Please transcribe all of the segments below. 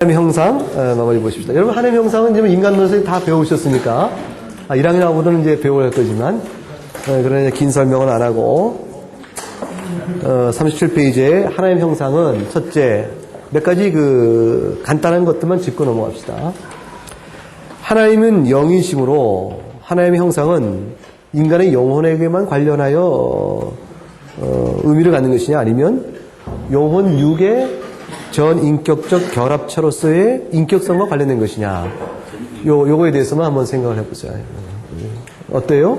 하나님의 형상 마무리 보십시다. 여러분 하나님의 형상은 이제 인간론에서 다 배우셨으니까 1학년 하고는 이제 배워야 할 거지만 그러나 긴 설명은 안 하고 37페이지에 하나님의 형상은 첫째 몇 가지 간단한 것들만 짚고 넘어갑시다. 하나님은 영이심으로 하나님의 형상은 인간의 영혼에게만 관련하여 의미를 갖는 것이냐 아니면 영혼 육의 전 인격적 결합체로서의 인격성과 관련된 것이냐 요거에 대해서만 한번 생각을 해보세요. 어때요?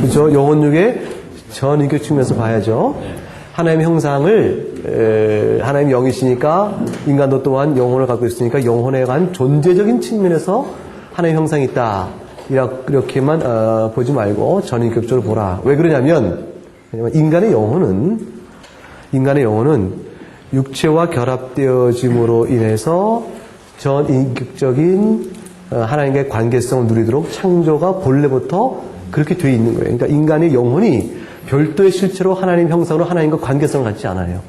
그렇죠? 영혼 육의 전 인격 측면에서 봐야죠. 하나님의 형상을 하나님의 영이시니까 인간도 또한 영혼을 갖고 있으니까 영혼에 관한 존재적인 측면에서 하나님의 형상이 있다. 이렇게만 보지 말고 전인격적으로 보라. 왜 그러냐면 인간의 영혼은 육체와 결합되어짐으로 인해서 전인격적인 하나님과의 관계성을 누리도록 창조가 본래부터 그렇게 되어 있는 거예요. 그러니까 인간의 영혼이 별도의 실체로 하나님 형상으로 하나님과 관계성을 갖지 않아요.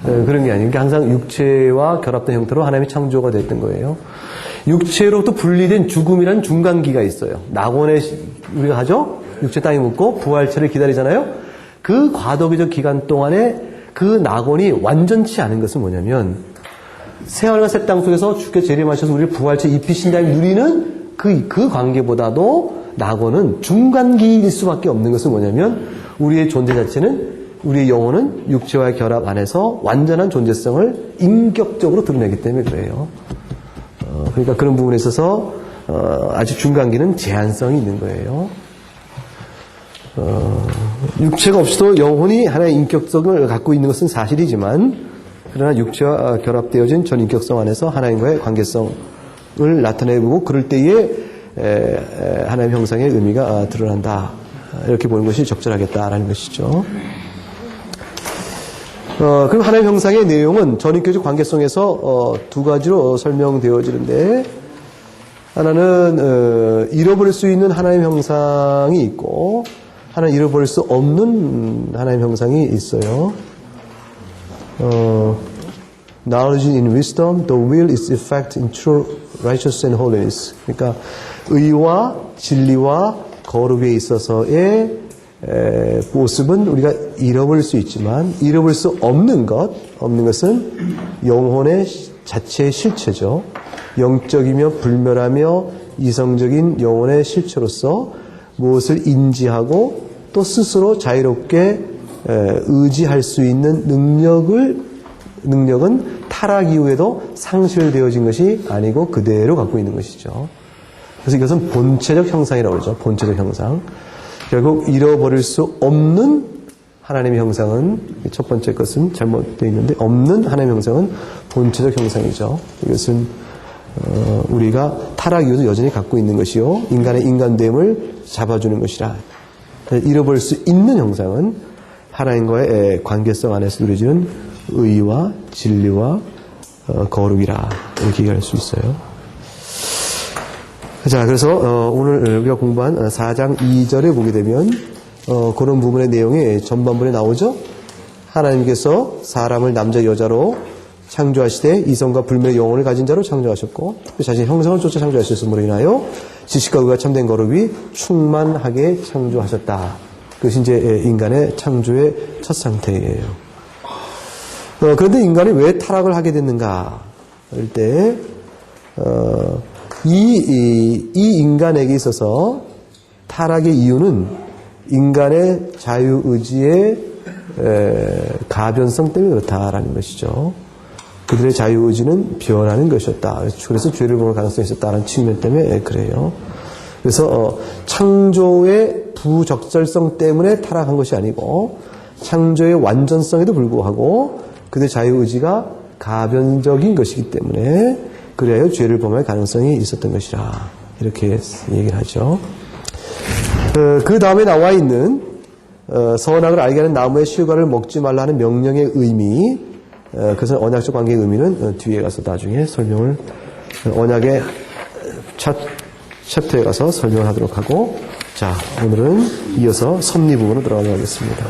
그런 게 아니에요. 그러니까 항상 육체와 결합된 형태로 하나님의 창조가 됐던 거예요. 육체로부터 분리된 죽음이라는 중간기가 있어요. 낙원에 우리가 하죠? 육체 땅에 묻고 부활체를 기다리잖아요. 그 과도기적 기간 동안에 그 낙원이 완전치 않은 것은 뭐냐면 새하늘과 새 땅 속에서 주께 재림하셔서 우리를 부활체 입히신 다음에 누리는 그 관계보다도 낙원은 중간기일 수밖에 없는 것은 뭐냐면 우리의 존재 자체는 우리의 영혼은 육체와의 결합 안에서 완전한 존재성을 인격적으로 드러내기 때문에 그래요. 그러니까 그런 부분에 있어서 아주 중간기는 제한성이 있는 거예요. 육체가 없이도 영혼이 하나의 인격성을 갖고 있는 것은 사실이지만 그러나 육체와 결합되어진 전 인격성 안에서 하나님과의 관계성을 나타내고 그럴 때에 하나님의 형상의 의미가 드러난다. 이렇게 보는 것이 적절하겠다라는 것이죠. 그럼 하나님의 형상의 내용은 전인격적 관계성에서 두 가지로 설명되어지는데 하나는 잃어버릴 수 있는 하나님의 형상이 있고 하나는 잃어버릴 수 없는 하나님의 형상이 있어요. Knowledge in wisdom, the will is effect in true righteousness and holiness. 그러니까 의와 진리와 거룩에 있어서의 모습은 우리가 잃어버릴 수 있지만 잃어버릴 수 없는 것은 영혼의 자체의 실체죠. 영적이며 불멸하며 이성적인 영혼의 실체로서 무엇을 인지하고 또 스스로 자유롭게 의지할 수 있는 능력은 타락 이후에도 상실되어진 것이 아니고 그대로 갖고 있는 것이죠. 그래서 이것은 본체적 형상이라고 그러죠. 본체적 형상. 결국 잃어버릴 수 없는 하나님의 형상은 첫 번째 것은 잘못되어 있는데 없는 하나님의 형상은 본체적 형상이죠. 이것은 우리가 타락 이후에도 여전히 갖고 있는 것이요. 인간의 인간됨을 잡아주는 것이라. 잃어버릴 수 있는 형상은 하나님과의 관계성 안에서 누려지는 의와 진리와 거룩이라 이렇게 얘기할 수 있어요. 자, 그래서 오늘 우리가 공부한 4장 2절에 보게 되면 그런 부분의 내용이 전반부에 나오죠. 하나님께서 사람을 남자 여자로 창조하시되 이성과 불멸의 영혼을 가진 자로 창조하셨고 자신의 형상을 쫓아 창조하셨음으로 인하여 지식과 의가 참된 거룩이 충만하게 창조하셨다. 그것이 이제 인간의 창조의 첫 상태예요. 그런데 인간이 왜 타락을 하게 됐는가 할 때 이 인간에게 있어서 타락의 이유는 인간의 자유의지의 가변성 때문에 그렇다라는 것이죠. 그들의 자유의지는 변하는 것이었다. 그래서 죄를 범할 가능성이 있었다는 측면 때문에 그래요. 그래서 창조의 부적절성 때문에 타락한 것이 아니고 창조의 완전성에도 불구하고 그들의 자유의지가 가변적인 것이기 때문에 그래야 죄를 범할 가능성이 있었던 것이라 이렇게 얘기를 하죠. 그 다음에 나와 있는 선악을 알게 하는 나무의 실과를 먹지 말라는 명령의 의미, 그것은 언약적 관계의 의미는 뒤에 가서 나중에 설명을 언약의 챕터에 가서 설명을 하도록 하고, 자, 오늘은 이어서 섭리 부분으로 들어가도록 하겠습니다.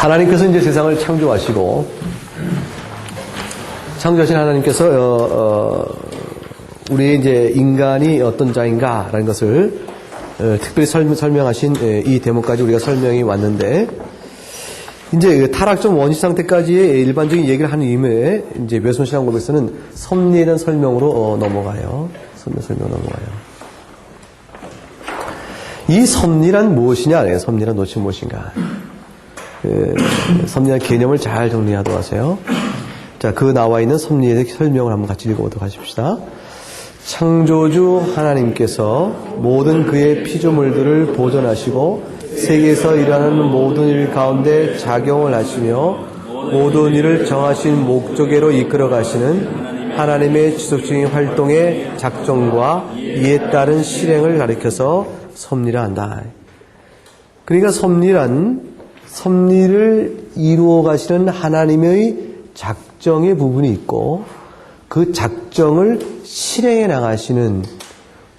하나님께서 이제 세상을 창조하시고, 창조하신 하나님께서, 우리 이제 인간이 어떤 자인가라는 것을 특별히 설명하신 이 대목까지 우리가 설명이 왔는데, 이제 타락적 원시 상태까지의 일반적인 얘기를 하는 이후에 이제 외손신앙법에서는 섭리에 대한 설명으로 넘어가요. 설명 넘어가요. 이 섭리란 무엇이냐? 섭리란 도대체 무엇인가? 섭리란 개념을 잘 정리하도록 하세요. 자, 그 나와 있는 섭리에 대해 설명을 한번 같이 읽어보도록 하십시다. 창조주 하나님께서 모든 그의 피조물들을 보존하시고 세계에서 일하는 모든 일 가운데 작용을 하시며 모든 일을 정하신 목적으로 이끌어 가시는 하나님의 지속적인 활동의 작정과 이에 따른 실행을 가리켜서 섭리라 한다. 그러니까 섭리를 이루어 가시는 하나님의 작정의 부분이 있고 그 작정을 실행해 나가시는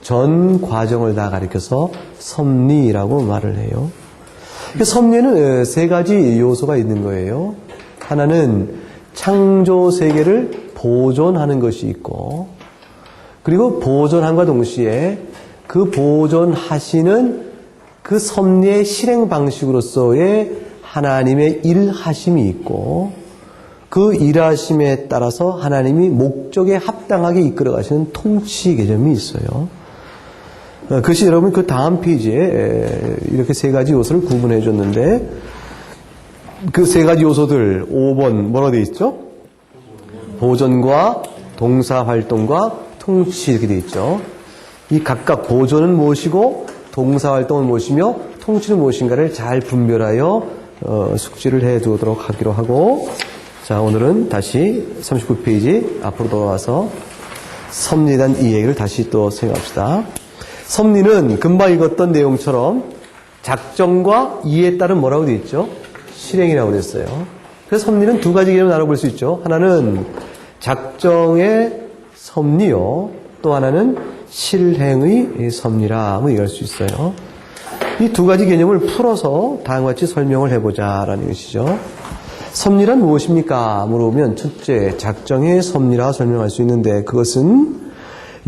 전 과정을 다 가리켜서 섭리라고 말을 해요. 섭리에는 세 가지 요소가 있는 거예요. 하나는 창조 세계를 보존하는 것이 있고, 그리고 보존함과 동시에 그 보존하시는 그 섭리의 실행 방식으로서의 하나님의 일하심이 있고, 그 일하심에 따라서 하나님이 목적에 합당하게 이끌어 가시는 통치 개념이 있어요. 그것이 여러분 그 다음 페이지에 이렇게 세 가지 요소를 구분해 줬는데, 그 세 가지 요소들 5번 뭐라고 되어 있죠? 보존과 동사활동과 통치 이렇게 되어 있죠. 이 각각 보존은 무엇이고 동사활동은 무엇이며 통치는 무엇인가를 잘 분별하여 숙지를 해 두도록 하기로 하고, 자, 오늘은 다시 39페이지 앞으로 돌아와서 섭리에 대한 이 얘기를 다시 또 생각합시다. 섭리는 금방 읽었던 내용처럼 작정과 이에 따른 뭐라고 되어 있죠? 실행이라고 그랬어요. 그래서 섭리는 두 가지 개념을 나눠볼 수 있죠. 하나는 작정의 섭리요, 또 하나는 실행의 섭리라고 얘기할 수 있어요. 이 두 가지 개념을 풀어서 다음과 같이 설명을 해보자라는 것이죠. 섭리란 무엇입니까? 물어보면 첫째, 작정의 섭리라 설명할 수 있는데, 그것은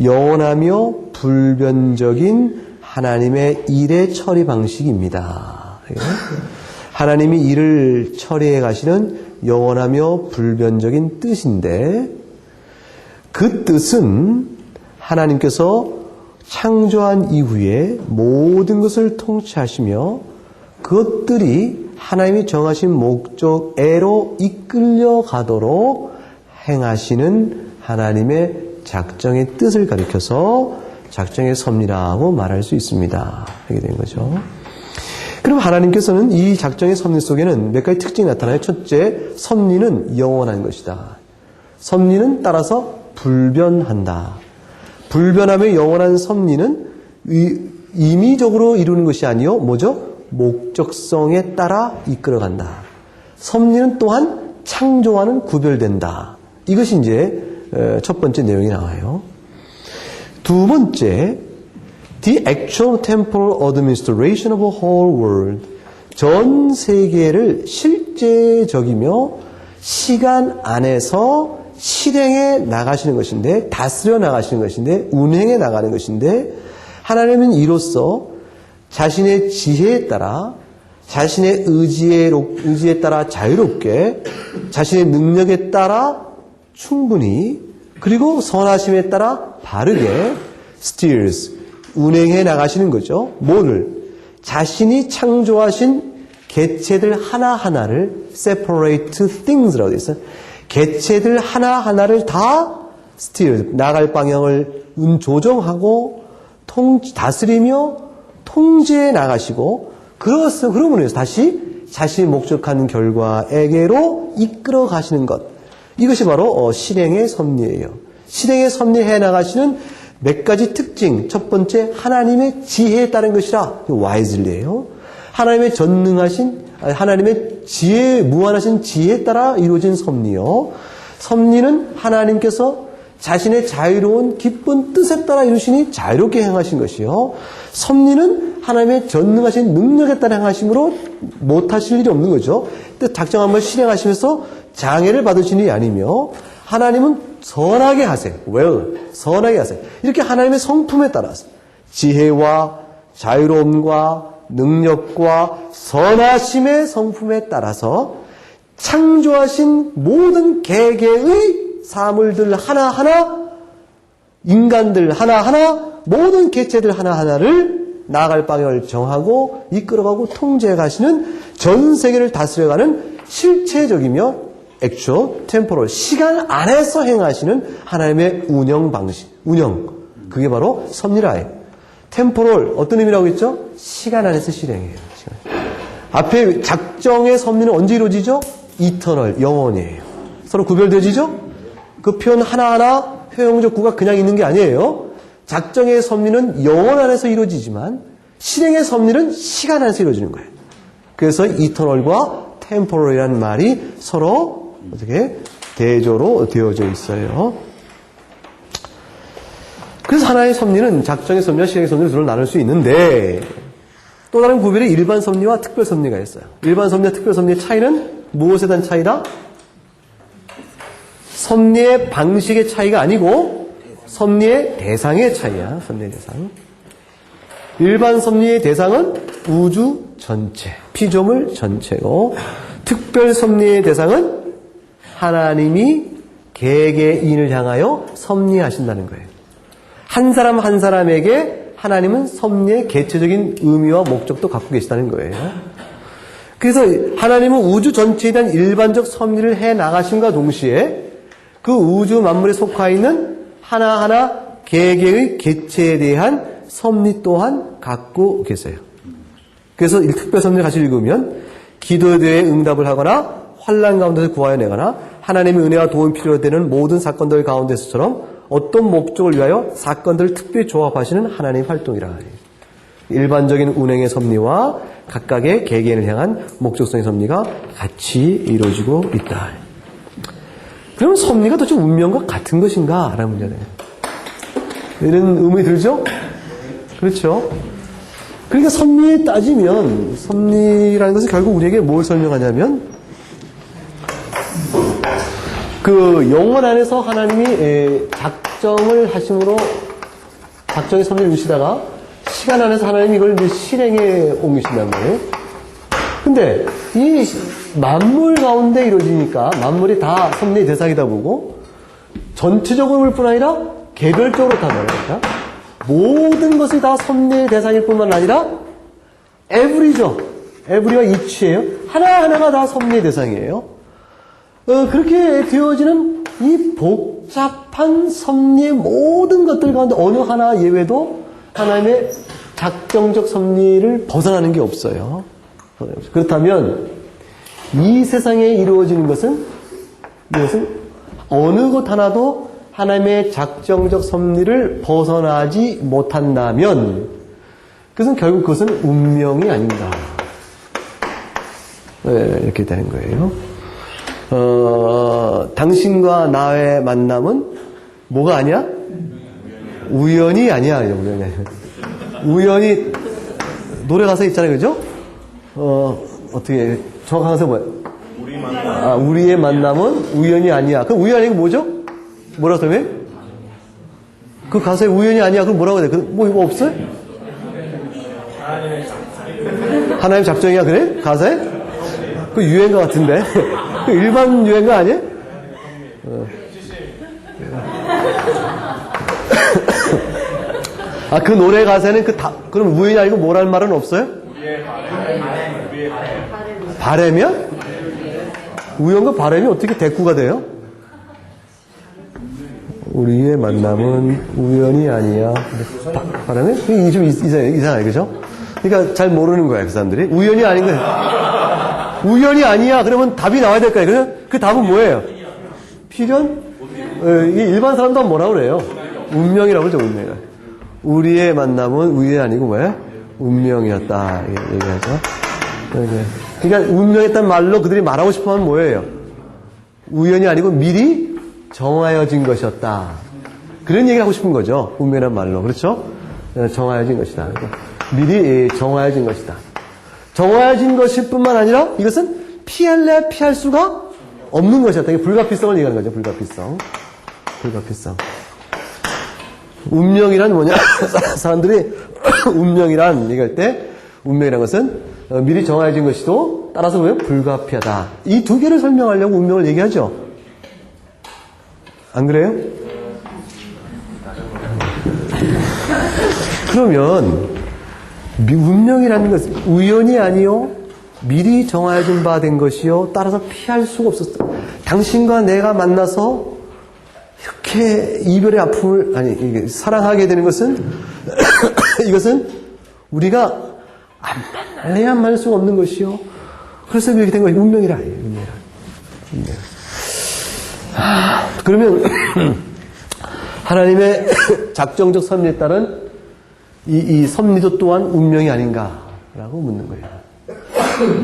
영원하며 불변적인 하나님의 일의 처리 방식입니다. 하나님이 일을 처리해 가시는 영원하며 불변적인 뜻인데, 그 뜻은 하나님께서 창조한 이후에 모든 것을 통치하시며 그것들이 하나님이 정하신 목적애로 이끌려 가도록 행하시는 하나님의 작정의 뜻을 가리켜서 작정의 섭리라고 말할 수 있습니다. 이렇게 된 거죠. 그럼 하나님께서는 이 작정의 섭리 속에는 몇 가지 특징이 나타나요. 첫째, 섭리는 영원한 것이다. 섭리는 따라서 불변한다. 불변하며 영원한 섭리는 임의적으로 이루는 것이 아니요, 뭐죠? 목적성에 따라 이끌어간다. 섭리는 또한 창조와는 구별된다. 이것이 이제 첫 번째 내용이 나와요. 두 번째, the actual temporal administration of the whole world. 전 세계를 실제적이며 시간 안에서 실행해 나가시는 것인데, 다스려 나가시는 것인데, 운행해 나가는 것인데, 하나님은 이로써 자신의 지혜에 따라, 자신의 의지에 따라 자유롭게, 자신의 능력에 따라 충분히, 그리고 선하심에 따라 바르게 steers, 운행해 나가시는 거죠. 뭐를? 자신이 창조하신 개체들 하나하나를 separate things라고 되어 있어요. 개체들 하나하나를 다 steer, 나갈 방향을 조정하고 다스리며 통제해 나가시고, 그러므로 해서 다시 자신이 목적하는 결과에게로 이끌어 가시는 것. 이것이 바로 실행의 섭리예요. 실행의 섭리해 나가시는 몇 가지 특징. 첫 번째, 하나님의 지혜에 따른 것이라, wisely예요. 하나님의 하나님의 지혜, 무한하신 지혜에 따라 이루어진 섭리요. 섭리는 하나님께서 자신의 자유로운 기쁜 뜻에 따라 이루시니 자유롭게 행하신 것이요. 섭리는 하나님의 전능하신 능력에 따라 행하심으로 못하실 일이 없는 거죠. 뜻 작정한 걸 실행하시면서 장애를 받으신 일이 아니며 하나님은 선하게 하세요. 선하게 하세요. 이렇게 하나님의 성품에 따라서 지혜와 자유로움과 능력과 선하심의 성품에 따라서 창조하신 모든 개개의 사물들 하나하나, 인간들 하나하나, 모든 개체들 하나하나를 나아갈 방향을 정하고 이끌어가고 통제해 가시는 전 세계를 다스려가는 실체적이며 템포럴, 시간 안에서 행하시는 하나님의 운영 방식, 그게 바로 섭리라예요. 템포럴, 어떤 의미라고 했죠? 시간 안에서 실행해요. 앞에 작정의 섭리는 언제 이루어지죠? 이터널, 영원이에요. 서로 구별되어지죠? 그 표현 하나하나 회용적 구가 그냥 있는 게 아니에요. 작정의 섭리는 영원 안에서 이루어지지만 실행의 섭리는 시간 안에서 이루어지는 거예요. 그래서 이터널과 템포럴이라는 말이 서로 어떻게 대조로 되어져 있어요. 그래서 하나의 섭리는 작정의 섭리와 실행의 섭리로 둘로 나눌 수 있는데 또 다른 구별이 일반 섭리와 특별 섭리가 있어요. 일반 섭리와 특별 섭리의 차이는 무엇에 대한 차이다? 섭리의 방식의 차이가 아니고 섭리의 대상의 차이야. 섭리의 대상. 일반 섭리의 대상은 우주 전체, 피조물 전체고 특별 섭리의 대상은 하나님이 개개인을 향하여 섭리하신다는 거예요. 한 사람 한 사람에게 하나님은 섭리의 개체적인 의미와 목적도 갖고 계시다는 거예요. 그래서 하나님은 우주 전체에 대한 일반적 섭리를 해 나가심과 동시에 그 우주 만물에 속하 있는 하나하나 개개의 개체에 대한 섭리 또한 갖고 계세요. 그래서 이 특별 섭리를 같이 읽으면 기도에 응답을 하거나 환난 가운데서 구하여 내거나 하나님의 은혜와 도움이 필요로 되는 모든 사건들 가운데서처럼 어떤 목적을 위하여 사건들을 특별히 조합하시는 하나님의 활동이라. 일반적인 운행의 섭리와 각각의 개개인을 향한 목적성의 섭리가 같이 이루어지고 있다. 그러면 섭리가 도대체 운명과 같은 것인가? 라는 문제네요. 이런 의문이 들죠? 그렇죠? 그러니까 섭리에 따지면 섭리라는 것은 결국 우리에게 뭘 설명하냐면 그 영원 안에서 하나님이 작정을 하심으로 작정의 섭리를 이루시다가 시간 안에서 하나님이 이걸 이제 실행에 옮기신단 말이에요. 근데 이 만물 가운데 이루어지니까 만물이 다 섭리의 대상이다 보고 전체적으로 볼 뿐 아니라 개별적으로 다 말합니다. 모든 것이 다 섭리의 대상일 뿐만 아니라 에브리죠. 에브리와 이치예요. 하나하나가 다 섭리의 대상이에요. 그렇게 되어지는 이 복잡한 섭리의 모든 것들 가운데 어느 하나 예외도 하나님의 작정적 섭리를 벗어나는 게 없어요. 그렇다면 이 세상에 이루어지는 것은 어느 것 하나도 하나님의 작정적 섭리를 벗어나지 못한다면 그것은 결국 그것은 운명이 아닌가. 이렇게 되는 거예요. 당신과 나의 만남은 뭐가 아니야? 우연이 아니야. 우연히 노래 가사 있잖아요. 그죠? 어떻게 정확한 가사 뭐야? 우리의 만남은 우연이 아니야. 그럼 우연이 아니고 뭐죠? 뭐라고 설명해? 그 가사에 우연이 아니야. 그럼 뭐라고 해야 돼? 뭐 이거 없어요? 하나님 작정이야. 그래? 가사에? 그 유행가 같은데. 그 일반 유행가 아니에요? 그 노래 가사에는 그럼 우연이 아니고 뭐라는 말은 없어요? 바램이야? 우연과 바램이 어떻게 대꾸가 돼요? 우리의 만남은 우연이 아니야. 바램이? 이게 좀 이상해, 그죠? 그러니까 잘 모르는 거야, 그 사람들이. 우연이 아닌 거야. 우연이 아니야. 그러면 답이 나와야 될 거예요. 그죠? 그 답은 뭐예요? 필연? 이게 일반 사람도 뭐라고 그래요? 운명이라고 그러죠, 운명. 우리의 만남은 우연이 아니고 뭐예요? 운명이었다. 얘기하죠. 그러니까 운명했다는 말로 그들이 말하고 싶어 하는 뭐예요? 우연이 아니고 미리 정하여진 것이었다. 그런 얘기를 하고 싶은 거죠. 운명이란 말로. 그렇죠? 정하여진 것이다. 미리 정하여진 것이다. 정하여진 것일 뿐만 아니라 이것은 피할래야 피할 수가 없는 것이었다. 이게 불가피성을 얘기하는 거죠. 불가피성. 불가피성. 운명이란 뭐냐? 사람들이 운명이란 얘기할 때 운명이라는 것은 미리 정해진 것이도 따라서 뭐예요? 불가피하다. 이 두 개를 설명하려고 운명을 얘기하죠. 안 그래요? 그러면 운명이라는 것은 우연이 아니요 미리 정해진 바 된 것이요 따라서 피할 수가 없었어. 당신과 내가 만나서 이렇게 이별의 아픔을 사랑하게 되는 것은 이것은 우리가 안 만날래야 안 만날 수가 없는 것이요. 그래서 이렇게 된 것이 운명이라. 운명. 그러면 하나님의 작정적 섭리에 따른 이 섭리도 또한 운명이 아닌가라고 묻는 거예요.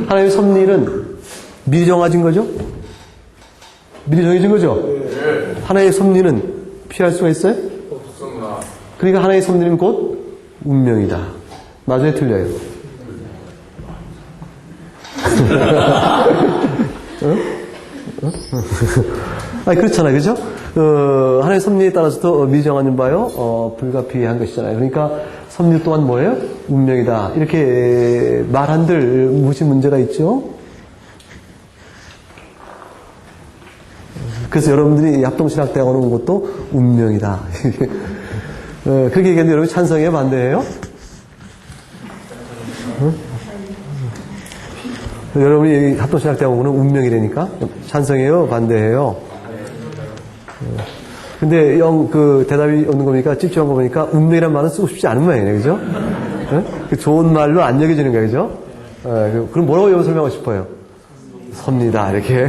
하나님의 섭리는 미리 정해진 거죠? 미리 정해진 거죠? 하나님의 섭리는 피할 수가 있어요? 없습니다. 그러니까 하나님의 섭리는 곧 운명이다. 맞아요? 틀려요? 아니, 그렇잖아요. 그죠? 하나님의 섭리에 따라서도 미리 정해진 바요, 불가피한 것이잖아요. 그러니까 섭리 또한 뭐예요? 운명이다. 이렇게 말한들 무슨 문제가 있죠? 그래서 여러분들이 합동신학대학 오는 것도 운명이다. 그렇게 얘기했는데 여러분 찬성해요? 반대해요? 여러분이 합동신학대학 오는 운명이라니까? 찬성해요? 반대해요? 근데 대답이 없는 거 보니까, 찝찝한 거 보니까, 운명이란 말은 쓰고 싶지 않은 모양이네, 그죠? 좋은 말로 안 여겨지는 거예요, 그죠? 그럼 뭐라고 여러분 설명하고 싶어요? 섭니다, 이렇게.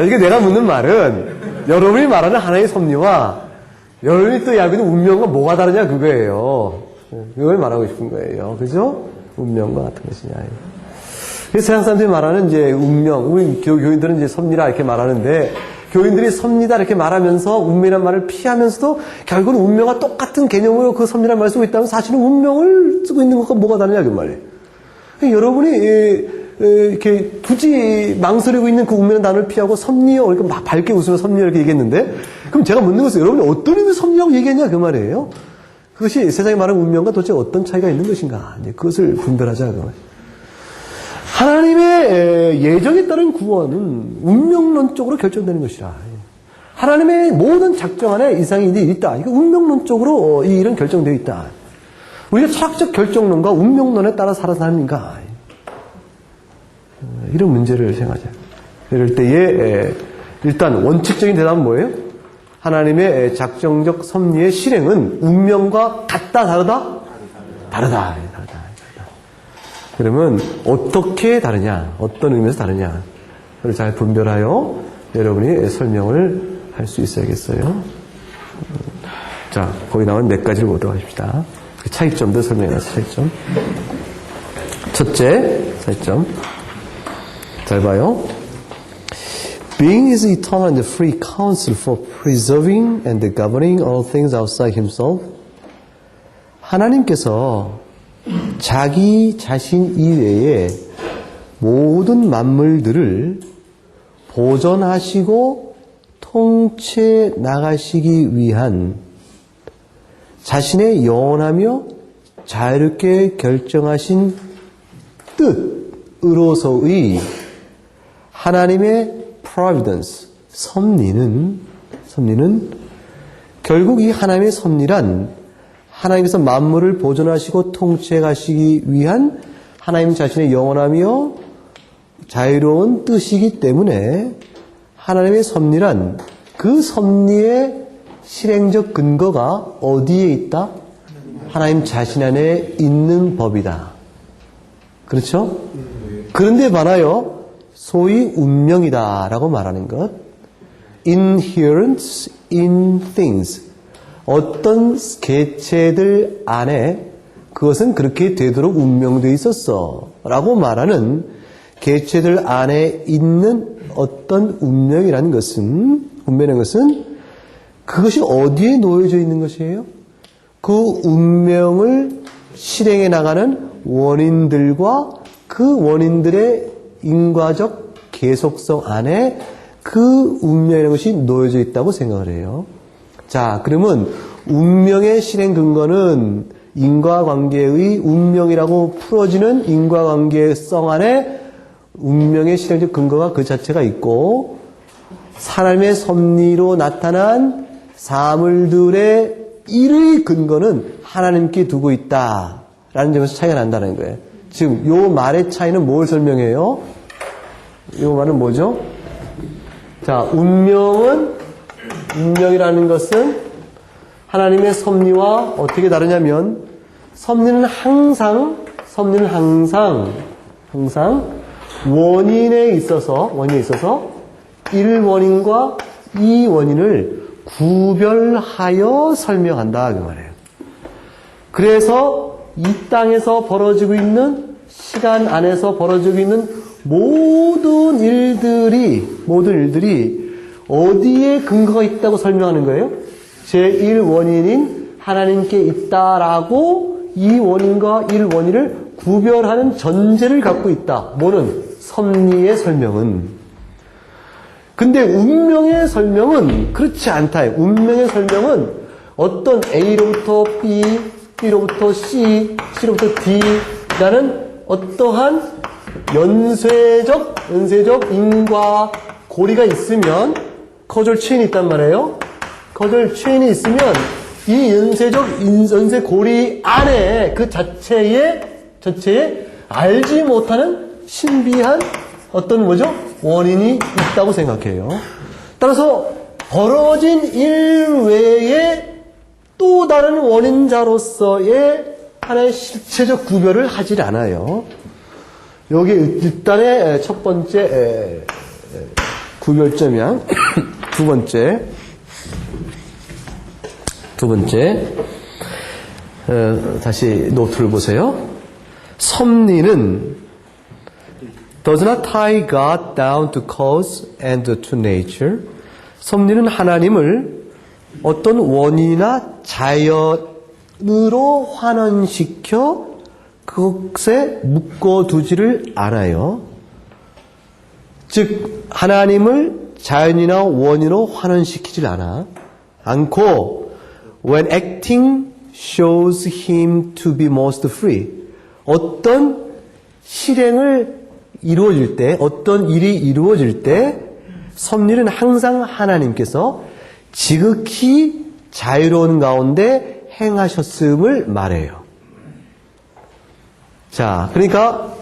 이게 내가 묻는 말은, 여러분이 말하는 하나의 섭리와, 여러분이 또 알고 있는 운명과 뭐가 다르냐, 그거예요. 그걸 말하고 싶은 거예요. 그죠? 운명과 같은 것이냐. 그래서 세상 사람들이 말하는 이제 운명, 우리 교인들은 이제 섭리라 이렇게 말하는데, 교인들이 섭리다 이렇게 말하면서 운명이라는 말을 피하면서도 결국은 운명과 똑같은 개념으로 그 섭리라는 말을 쓰고 있다면 사실은 운명을 쓰고 있는 것과 뭐가 다르냐 그 말이에요. 여러분이 이렇게 굳이 망설이고 있는 그 운명이라는 단어를 피하고 섭리요 이렇게 막 밝게 웃으며 섭리요 이렇게 얘기했는데 그럼 제가 묻는 것은 여러분이 어떤 의미로 섭리라고 얘기했냐 그 말이에요. 그것이 세상에 말하는 운명과 도대체 어떤 차이가 있는 것인가 이제 그것을 분별하자 그 말이에요. 하나님의 예정에 따른 구원은 운명론적으로 결정되는 것이라. 하나님의 모든 작정 안에 이상이 있다. 이거 운명론적으로 이 일은 결정되어 있다. 우리가 철학적 결정론과 운명론에 따라 살아서 사는가? 이런 문제를 생각하자. 이럴 때에 일단 원칙적인 대답은 뭐예요? 하나님의 작정적 섭리의 실행은 운명과 같다, 다르다? 다르다. 그러면 어떻게 다르냐? 어떤 의미에서 다르냐? 그걸 잘 분별하여 여러분이 설명을 할 수 있어야겠어요. 자, 거기 나온 몇 가지를 보도록 하십시다. 그 차이점도 설명해서 차이점. 첫째, 차이점. 잘 봐요. Being is eternal and free counsel for preserving and governing all things outside himself. 하나님께서 자기 자신 이외에 모든 만물들을 보존하시고 통치해 나가시기 위한 자신의 영원하며 자유롭게 결정하신 뜻으로서의 하나님의 providence, 섭리는 결국 이 하나님의 섭리란 하나님께서 만물을 보존하시고 통치해 가시기 위한 하나님 자신의 영원하며 자유로운 뜻이기 때문에 하나님의 섭리란 그 섭리의 실행적 근거가 어디에 있다? 하나님 자신 안에 있는 법이다. 그렇죠? 그런데 반하여 소위 운명이다라고 말하는 것. Inherent in things. 어떤 개체들 안에 그것은 그렇게 되도록 운명되어 있었어 라고 말하는 개체들 안에 있는 어떤 운명이라는 것은 그것이 어디에 놓여져 있는 것이에요? 그 운명을 실행해 나가는 원인들과 그 원인들의 인과적 계속성 안에 그 운명이라는 것이 놓여져 있다고 생각을 해요. 자, 그러면 운명의 실행 근거는 인과관계의 운명이라고 풀어지는 인과관계성 안에 운명의 실행적 근거가 그 자체가 있고 사람의 섭리로 나타난 사물들의 일의 근거는 하나님께 두고 있다라는 점에서 차이가 난다는 거예요. 지금 요 말의 차이는 뭘 설명해요? 요 말은 뭐죠? 자, 운명이라는 것은 하나님의 섭리와 어떻게 다르냐면 섭리는 항상 원인에 있어서 1원인과 2원인을 구별하여 설명한다 그 말이에요. 그래서 이 땅에서 벌어지고 있는 시간 안에서 벌어지고 있는 모든 일들이 어디에 근거가 있다고 설명하는 거예요? 제1원인인 하나님께 있다라고 이 원인과 1원인을 구별하는 전제를 갖고 있다. 뭐는? 섭리의 설명은. 근데 운명의 설명은 그렇지 않다. 운명의 설명은 어떤 A로부터 B, B로부터 C, C로부터 D라는 어떠한 연쇄적 인과 고리가 있으면 커즐 체인이 있단 말이에요. 커즐 체인이 있으면 이 연쇄 고리 안에 그 자체에 알지 못하는 신비한 어떤 원인이 있다고 생각해요. 따라서 벌어진 일 외에 또 다른 원인자로서의 하나의 실체적 구별을 하질 않아요. 여기 일단의 첫 번째 구별점이야. 두 번째 다시 노트를 보세요. 섭리는 does not tie God down to cause and to nature. 섭리는 하나님을 어떤 원인이나 자연으로 환원시켜 그것에 묶어두지를 않아요. 즉 하나님을 자연이나 원인으로 환원시키질 않고 when acting shows him to be most free. 어떤 실행을 이루어질 때, 어떤 일이 이루어질 때 섭리는 항상 하나님께서 지극히 자유로운 가운데 행하셨음을 말해요. 자, 그러니까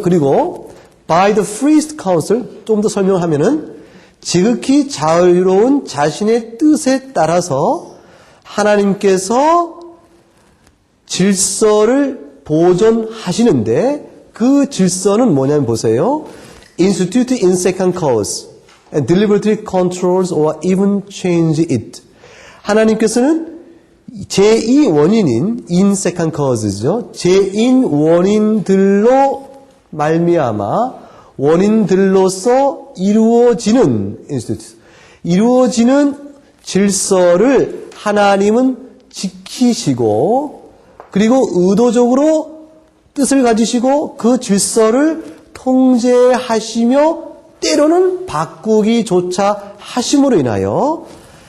그리고 by the freest counsel 좀 더 설명하면은 지극히 자유로운 자신의 뜻에 따라서 하나님께서 질서를 보존하시는데 그 질서는 뭐냐면 보세요. Institute in second cause and deliberately controls or even change it. 하나님께서는 제2원인인 in second cause죠. 제2 원인들로 말미암아 원인들로서 이루어지는 질서를 하나님은 지키시고 그리고 의도적으로 뜻을 가지시고 그 질서를 통제하시며 때로는 바꾸기조차 하심으로 인하여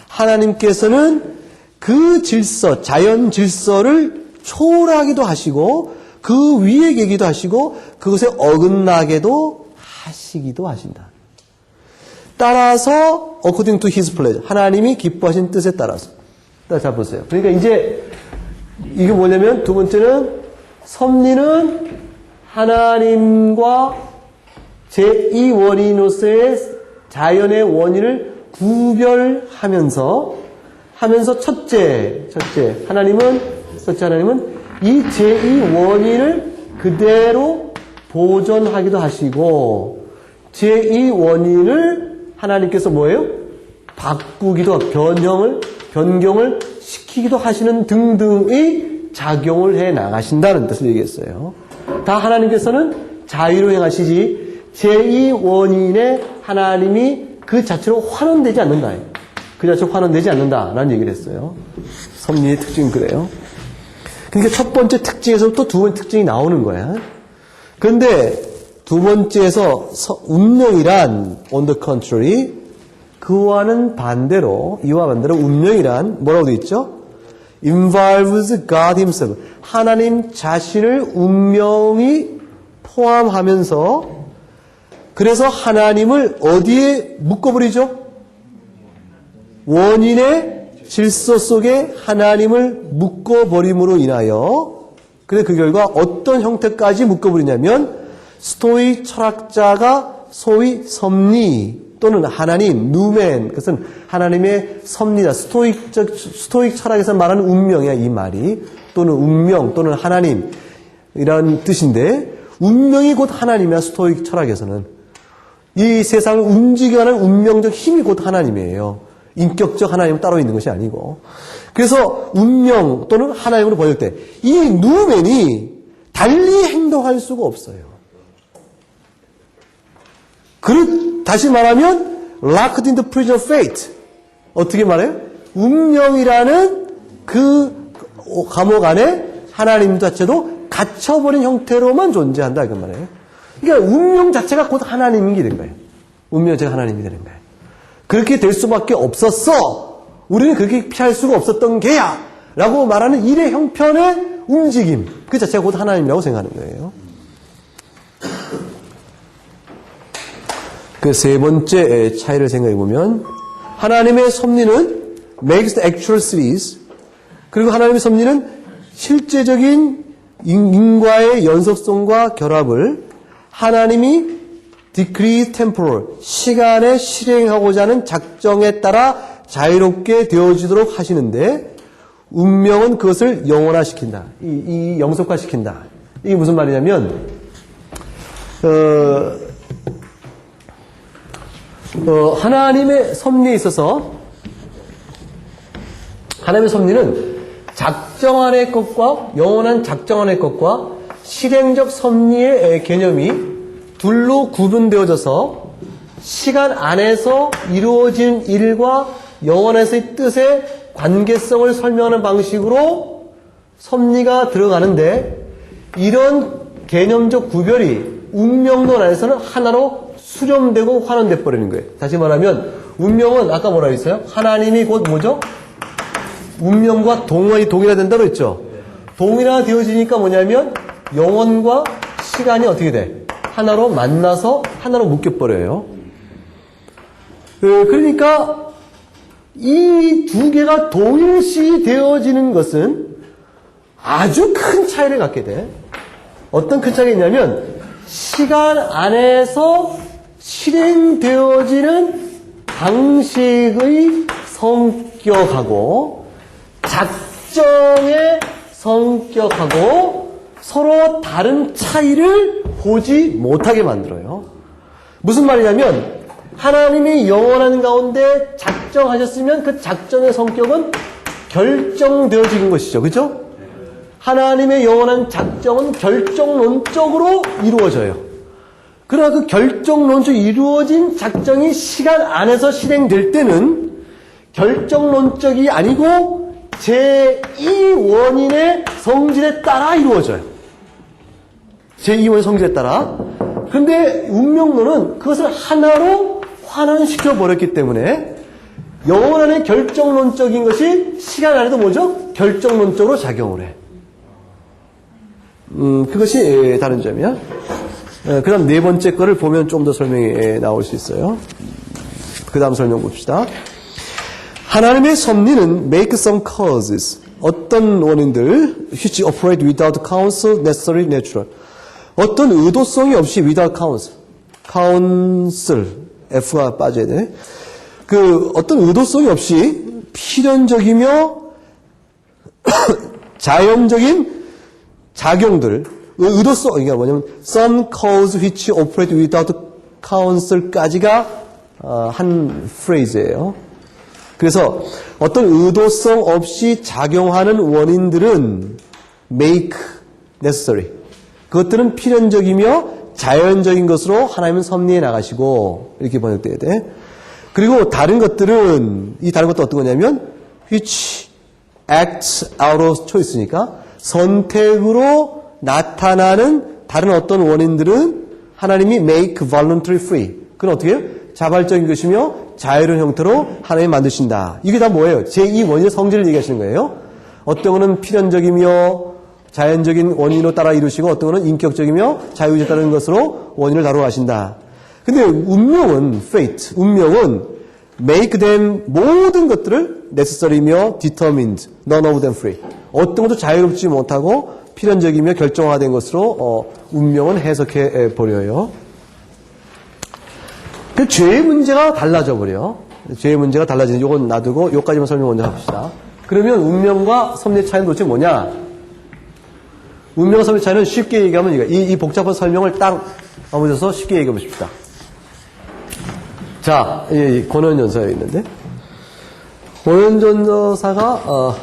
하나님께서는 그 질서, 자연 질서를 초월하기도 하시고 그 위에 계기도 하시고 그것에 어긋나게도 하시기도 하신다. 따라서 according to his pleasure. 하나님이 기뻐하신 뜻에 따라서. 자 보세요. 그러니까 이제 이게 뭐냐면 두 번째는 섭리는 하나님과 제2원인으로서의 자연의 원인을 구별하면서 첫째 하나님은 이 제2원인을 그대로 보존하기도 하시고 제2원인을 하나님께서 뭐예요? 바꾸기도 변경을 시키기도 하시는 등등의 작용을 해 나가신다는 뜻을 얘기했어요. 다 하나님께서는 자유로 행하시지 제2원인에 하나님이 그 자체로 환원되지 않는다. 그 자체 화는 내지 않는다라는 얘기를 했어요. 섭리의 특징은 그래요. 그러니까 첫 번째 특징에서부터 두 번째 특징이 나오는 거야. 그런데 두 번째에서 운명이란 on the contrary 그와는 반대로 이와 반대로 운명이란 뭐라고 되어 있죠? involves God himself 하나님 자신을 운명이 포함하면서 그래서 하나님을 어디에 묶어버리죠? 원인의 질서 속에 하나님을 묶어버림으로 인하여 그래 그 결과 어떤 형태까지 묶어버리냐면 스토익 철학자가 소위 섭리 또는 하나님, 누멘 그것은 하나님의 섭리다. 스토익 철학에서 말하는 운명이야 이 말이 또는 운명 또는 하나님이라는 뜻인데 운명이 곧 하나님이야 스토익 철학에서는 이 세상을 움직여가는 운명적 힘이 곧 하나님이에요. 인격적 하나님은 따로 있는 것이 아니고 그래서 운명 또는 하나님으로 번역될 때 이 누멘이 달리 행동할 수가 없어요. 다시 말하면 locked in the prison of fate 어떻게 말해요? 운명이라는 그 감옥 안에 하나님 자체도 갇혀버린 형태로만 존재한다 이건 말이에요. 그러니까 운명 자체가 곧 하나님이 되는 거예요. 운명 자체가 하나님이 되는 거예요. 그렇게 될 수밖에 없었어. 우리는 그렇게 피할 수가 없었던 게야. 라고 말하는 일의 형편의 움직임. 그 자체가 곧 하나님이라고 생각하는 거예요. 그 세 번째 차이를 생각해 보면 하나님의 섭리는 makes the actual series. 그리고 하나님의 섭리는 실제적인 인과의 연속성과 결합을 하나님이 decree temporal, 시간에 실행하고자 하는 작정에 따라 자유롭게 되어지도록 하시는데 운명은 그것을 영원화시킨다. 이 영속화시킨다. 이게 무슨 말이냐면 하나님의 섭리에 있어서 하나님의 섭리는 작정안의 것과 영원한 작정안의 것과 실행적 섭리의 개념이 둘로 구분되어져서 시간 안에서 이루어진 일과 영원에서의 뜻의 관계성을 설명하는 방식으로 섭리가 들어가는데 이런 개념적 구별이 운명론 안에서는 하나로 수렴되고 환원돼 버리는 거예요. 다시 말하면 운명은 아까 뭐라 했어요? 하나님이 곧 뭐죠? 운명과 동일화된다고 했죠. 동일화되어지니까 뭐냐면 영원과 시간이 어떻게 돼? 하나로 만나서 하나로 묶여버려요. 그러니까 이 두 개가 동일시 되어지는 것은 아주 큰 차이를 갖게 돼. 어떤 큰 차이가 있냐면 시간 안에서 실행되어지는 방식의 성격하고 작정의 성격하고 서로 다른 차이를 보지 못하게 만들어요. 무슨 말이냐면 하나님이 영원한 가운데 작정하셨으면 그 작정의 성격은 결정되어지는 것이죠. 그렇죠? 하나님의 영원한 작정은 결정론적으로 이루어져요. 그러나 그 결정론적으로 이루어진 작정이 시간 안에서 실행될 때는 결정론적이 아니고 제2원인의 성질에 따라 이루어져요. 제2원의 성질에 따라. 그런데 운명론은 그것을 하나로 환원시켜 버렸기 때문에 영원한의 결정론적인 것이 시간 안에도 뭐죠? 결정론적으로 작용을 해. 그것이 다른 점이야. 그 다음 네 번째 거를 보면 좀 더 설명이 나올 수 있어요. 그 다음 설명 봅시다. 하나님의 섭리는 make some causes. 어떤 원인들 which operate without counsel necessary natural. 어떤 의도성이 없이 without counsel. F가 빠져야 돼. 그 어떤 의도성이 없이 필연적이며 자연적인 작용들, 의도성, 이게 뭐냐면 some cause which operate without counsel까지가 한 프레이즈예요. 그래서 어떤 의도성 없이 작용하는 원인들은 make necessary. 그것들은 필연적이며 자연적인 것으로 하나님은 섭리해 나가시고 이렇게 번역돼야 돼. 그리고 다른 것들은, 이 다른 것도 어떤 거냐면, which acts out of choice니까, 선택으로 나타나는 다른 어떤 원인들은 하나님이 make voluntary free. 그건 어떻게 해요? 자발적인 것이며 자유로운 형태로 하나님이 만드신다. 이게 다 뭐예요? 제2원인의 성질을 얘기하시는 거예요. 어떤 거는 필연적이며 자연적인 원인으로 따라 이루시고 어떤 거는 인격적이며 자유의지에 따르는 것으로 원인을 다루어 가신다. 근데 운명은 fate, 운명은 make them 모든 것들을 necessary며 determined, none of them free. 어떤 것도 자유롭지 못하고 필연적이며 결정화된 것으로 운명은 해석해 버려요. 그 죄의 문제가 달라져 버려. 죄의 문제가 달라지는 이건 놔두고 요까지만 설명 먼저 합시다. 그러면 운명과 섭리의 차이는 도대체 뭐냐? 운명과 섭리의 차이는 쉽게 얘기하면 이 복잡한 설명을 딱 넘어져서 쉽게 얘기해 보십시다. 자, 이 권원전서에 있는데 권원전서사가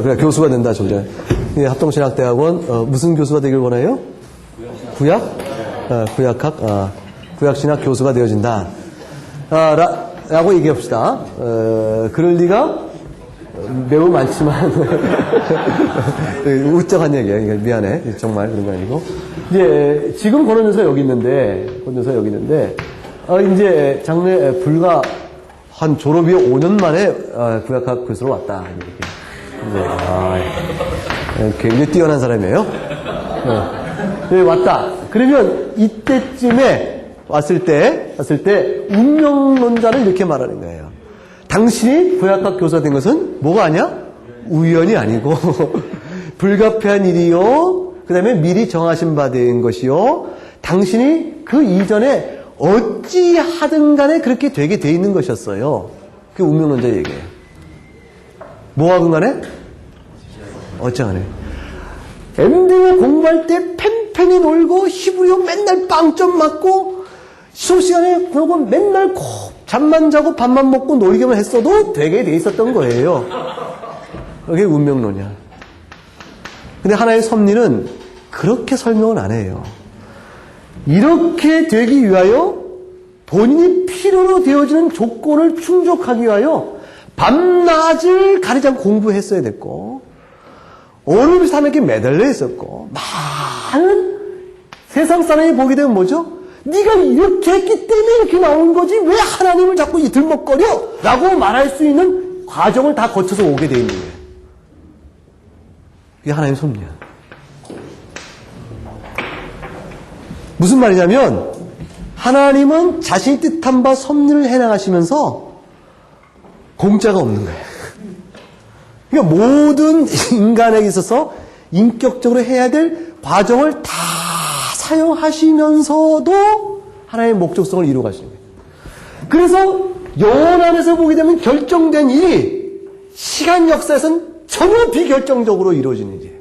그냥 교수가 된다 좀 전에. 합동신학대학원 무슨 교수가 되길 원해요? 구약? 구약학, 구약신학 교수가 되어진다. 라고 얘기해 봅시다. 그럴 리가 매우 많지만, 우쩍한 얘기야. 미안해. 정말 그런 거 아니고. 이제, 지금 권원전서 여기 있는데, 이제 장래 불과 한 졸업 이후 5년 만에 구약학 교수로 왔다. 이제, 굉장히 뛰어난 사람이에요. 네, 왔다. 그러면 이때쯤에 왔을 때 운명론자는 이렇게 말하는 거예요. 당신이 구약학 교수가 된 것은 뭐가 아니야? 우연이 아니고 불가피한 일이요. 그 다음에 미리 정하신 바 된 것이요. 당신이 그 이전에 어찌하든 간에 그렇게 되게 돼 있는 것이었어요. 그게 운명론자 얘기예요. 뭐하든 간에 어찌하든 간에. MD에 공부할 때 펜펜이 놀고 히브리어 맨날 빵점 맞고 수업 시간에 그러고 맨날 잠만 자고 밥만 먹고 놀기만 했어도 되게 돼 있었던 거예요. 그게 운명론이야. 근데 하나의 섭리는 그렇게 설명은 안 해요. 이렇게 되기 위하여 본인이 필요로 되어지는 조건을 충족하기 위하여 밤낮을 가리지 않고 공부했어야 됐고 어느 사람에게 매달려 있었고 많은 세상 사람이 보게 되면 뭐죠? 네가 이렇게 했기 때문에 이렇게 나온 거지 왜 하나님을 자꾸 이 들먹거려? 라고 말할 수 있는 과정을 다 거쳐서 오게 돼 있는 거예요. 이게 하나님의 섭리야. 무슨 말이냐면 하나님은 자신이 뜻한 바 섭리를 해나가시면서 공짜가 없는 거예요. 그러니까 모든 인간에게 있어서 인격적으로 해야 될 과정을 다 사용하시면서도 하나님의 목적성을 이루어 가시는 거예요. 그래서 영혼 안에서 보게 되면 결정된 일이 시간 역사에서는 전혀 비결정적으로 이루어지는 일이에요.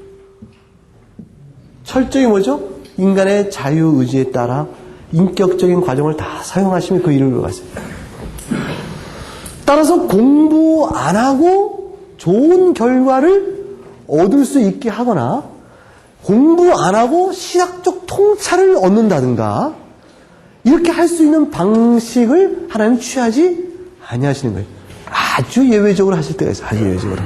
철저히 뭐죠? 인간의 자유의지에 따라 인격적인 과정을 다 사용하시면 그 일을 이루어 가세요. 따라서 공부 안 하고 좋은 결과를 얻을 수 있게 하거나 공부 안 하고 신학적 통찰을 얻는다든가 이렇게 할 수 있는 방식을 하나님 취하지 아니하시는 거예요. 아주 예외적으로 하실 때가 있어요.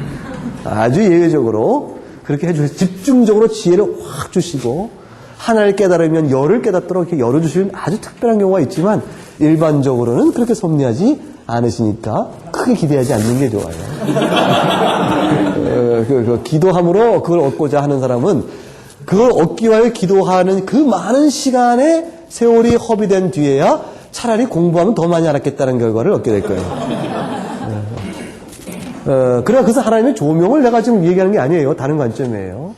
아주 예외적으로 그렇게 해주세요. 집중적으로 지혜를 확 주시고 하나를 깨달으면 열을 깨닫도록 이렇게 열어주시는 아주 특별한 경우가 있지만 일반적으로는 그렇게 섭리하지 않으시니까 크게 기대하지 않는 게 좋아요. 기도함으로 그걸 얻고자 하는 사람은 그걸 얻기 위하여 기도하는 그 많은 시간의 세월이 허비된 뒤에야 차라리 공부하면 더 많이 알았겠다는 결과를 얻게 될 거예요. 그래서 하나님의 조명을 내가 지금 얘기하는 게 아니에요. 다른 관점이에요.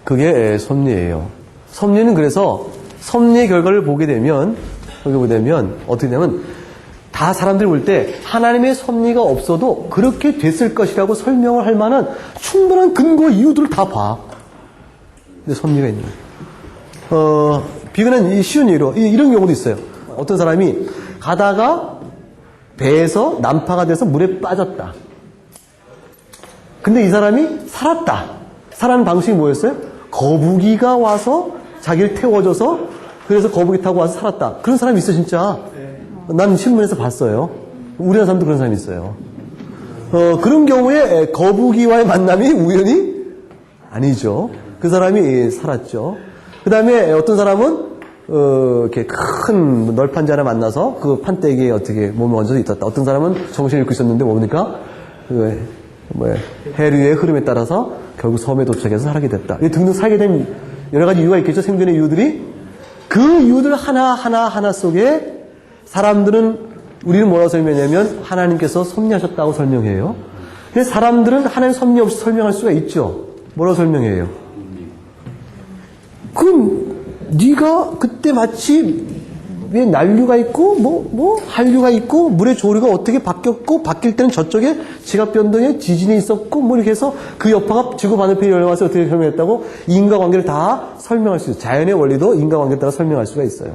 그게 섭리예요. 섭리는 그래서 섭리의 결과를 보게 되면 어떻게 되냐면 다 사람들이 볼 때 하나님의 섭리가 없어도 그렇게 됐을 것이라고 설명을 할 만한 충분한 근거 이유들을 다 봐. 근데 섭리가 있는 거예요. 비근한 쉬운 예로 이런 경우도 있어요. 어떤 사람이 가다가 배에서 난파가 돼서 물에 빠졌다. 근데 이 사람이 살았다. 살아난 방식이 뭐였어요? 거북이가 와서 자기를 태워줘서 그래서 거북이 타고 와서 살았다. 그런 사람이 있어, 진짜. 난 신문에서 봤어요. 우리나라 사람도 그런 사람이 있어요. 그런 경우에 거북이와의 만남이 우연이 아니죠. 그 사람이 살았죠. 그 다음에 어떤 사람은 이렇게 큰 널판지 하나 만나서 그 판때기에 어떻게 몸을 얹어서 있었다. 어떤 사람은 정신을 잃고 있었는데 뭡니까? 해류의 흐름에 따라서 결국 섬에 도착해서 살게 됐다. 등등 살게 된 여러 가지 이유가 있겠죠. 생존의 이유들이. 그 이유들 하나 속에 사람들은 우리는 뭐라고 설명하냐면 하나님께서 섭리하셨다고 설명해요. 근데 사람들은 하나님 섭리 없이 설명할 수가 있죠. 뭐라고 설명해요? 그럼 네가 그때 마치 왜 난류가 있고 한류가 있고 물의 조류가 어떻게 바뀌었고 바뀔 때는 저쪽에 지각 변동에 지진이 있었고 뭐 이렇게 해서 그 여파가 지구 반대편에 열려와서 어떻게 설명했다고 인과관계를 다 설명할 수 있어요. 자연의 원리도 인과관계에 따라 설명할 수가 있어요.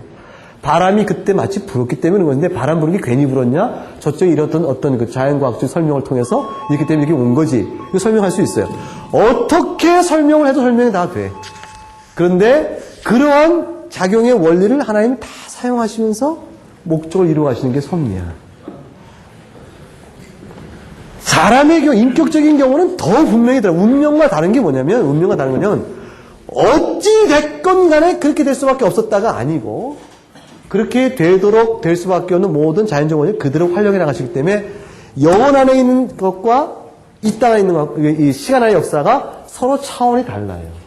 바람이 그때 마치 불었기 때문에 그런 건데 바람 부는 게 괜히 불었냐? 저쪽에 이렇던 어떤 그 자연과학적 설명을 통해서 이렇기 때문에 이렇게 온 거지. 이거 설명할 수 있어요. 어떻게 설명을 해도 설명이 다 돼. 그런데 그러한 작용의 원리를 하나님이 다 사용하시면서 목적을 이루어가시는 게 섭리야. 사람의 경우, 인격적인 경우는 더 분명히 달라. 운명과 다른 게 뭐냐면, 운명과 다른 거냐면, 어찌 됐건 간에 그렇게 될 수밖에 없었다가 아니고, 그렇게 되도록 될 수밖에 없는 모든 자연적 원리를 그대로 활용해 나가시기 때문에, 영혼 안에 있는 것과 이 땅 안에 있는 것, 이 시간 안의 역사가 서로 차원이 달라요.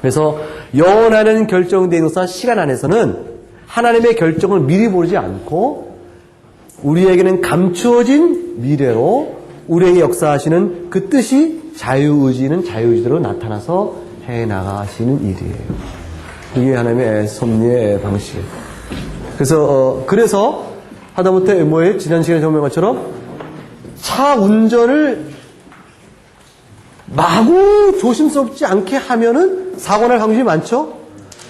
그래서 영혼 안에는 결정된 것과 시간 안에서는 하나님의 결정을 미리 보지 않고 우리에게는 감추어진 미래로 우리에게 역사하시는 그 뜻이 자유의지는 자유의지대로 나타나서 해나가시는 일이에요. 그게 하나님의 섭리의 방식이에요. 그래서 하다못해 뭐예요? 지난 시간에 정말 것처럼 차 운전을 마구 조심스럽지 않게 하면은 사고 날 확률이 많죠?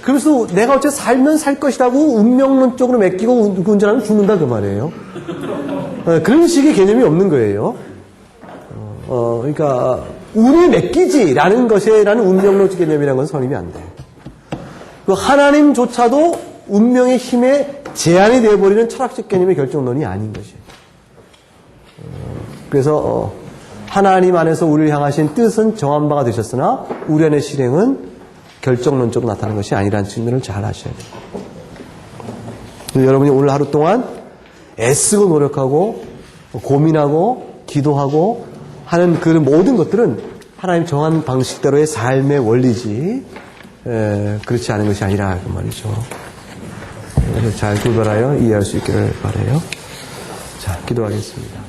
그래서 내가 어째 살면 살 것이라고 운명론적으로 맡기고 운전하면 죽는다 그 말이에요. 그런 식의 개념이 없는 거예요. 그러니까 운이 맡기지라는 것이라는 운명론적 개념이라는 것은 성립이 안 돼요. 그 하나님조차도 운명의 힘에 제한이 되어버리는 철학적 개념의 결정론이 아닌 것이에요. 그래서 하나님 안에서 우리를 향하신 뜻은 정한 바가 되셨으나 우리 안의 실행은 결정론적으로 나타나는 것이 아니라는 측면을 잘 아셔야 돼요. 여러분이 오늘 하루 동안 애쓰고 노력하고 고민하고 기도하고 하는 그 모든 것들은 하나님 정한 방식대로의 삶의 원리지 그렇지 않은 것이 아니라 그 말이죠. 그래서 잘 구별하여 이해할 수 있기를 바라요. 자, 기도하겠습니다.